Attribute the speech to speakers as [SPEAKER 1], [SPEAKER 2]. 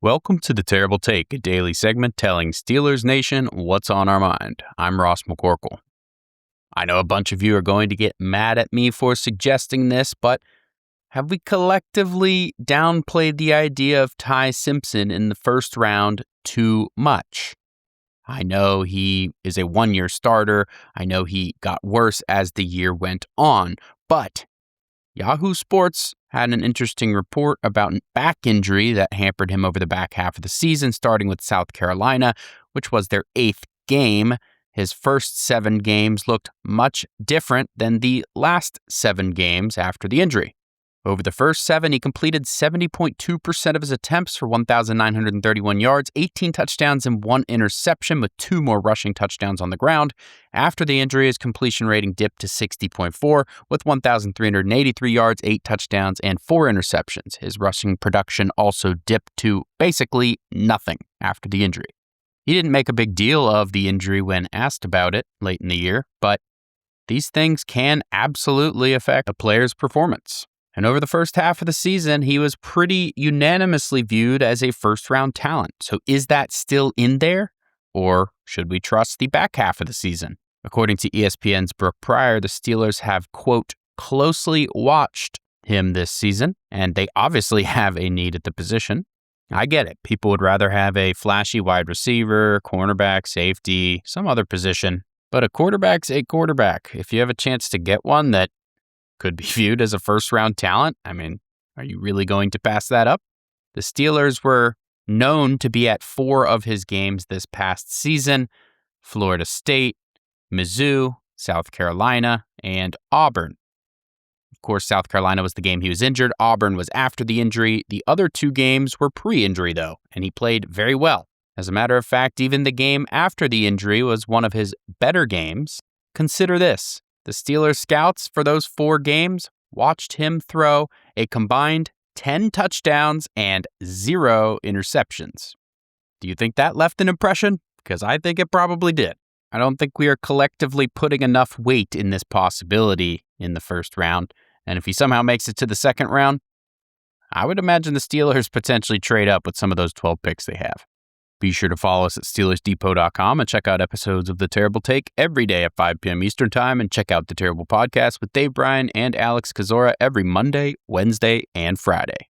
[SPEAKER 1] Welcome to The Terrible Take, a daily segment telling Steelers Nation what's on our mind. I'm Ross McCorkle. I know a bunch of you are going to get mad at me for suggesting this, but have we collectively downplayed the idea of Ty Simpson in the first round too much? I know he is a one-year starter. I know he got worse as the year went on, but Yahoo Sports had an interesting report about a back injury that hampered him over the back half of the season, starting with South Carolina, which was their 8th game. His first 7 games looked much different than the last 7 games after the injury. Over the first 7, he completed 70.2% of his attempts for 1,931 yards, 18 touchdowns, and 1 interception, with 2 more rushing touchdowns on the ground. After the injury, his completion rating dipped to 60.4, with 1,383 yards, 8 touchdowns, and 4 interceptions. His rushing production also dipped to basically nothing after the injury. He didn't make a big deal of the injury when asked about it late in the year, but these things can absolutely affect a player's performance. And over the first half of the season, he was pretty unanimously viewed as a first-round talent. So is that still in there? Or should we trust the back half of the season? According to ESPN's Brooke Pryor, the Steelers have, quote, closely watched him this season, and they obviously have a need at the position. I get it. People would rather have a flashy wide receiver, cornerback, safety, some other position. But a quarterback's a quarterback. If you have a chance to get one that could be viewed as a first-round talent, are you really going to pass that up? The Steelers were known to be at 4 of his games this past season: Florida State, Mizzou, South Carolina, and Auburn. Of course, South Carolina was the game he was injured. Auburn was after the injury. The other 2 games were pre-injury, though, and he played very well. As a matter of fact, even the game after the injury was one of his better games. Consider this. The Steelers scouts for those 4 games watched him throw a combined 10 touchdowns and 0 interceptions. Do you think that left an impression? Because I think it probably did. I don't think we are collectively putting enough weight in this possibility in the first round. And if he somehow makes it to the second round, I would imagine the Steelers potentially trade up with some of those 12 picks they have. Be sure to follow us at SteelersDepot.com and check out episodes of The Terrible Take every day at 5 p.m. Eastern Time, and check out The Terrible Podcast with Dave Bryan and Alex Kozora every Monday, Wednesday, and Friday.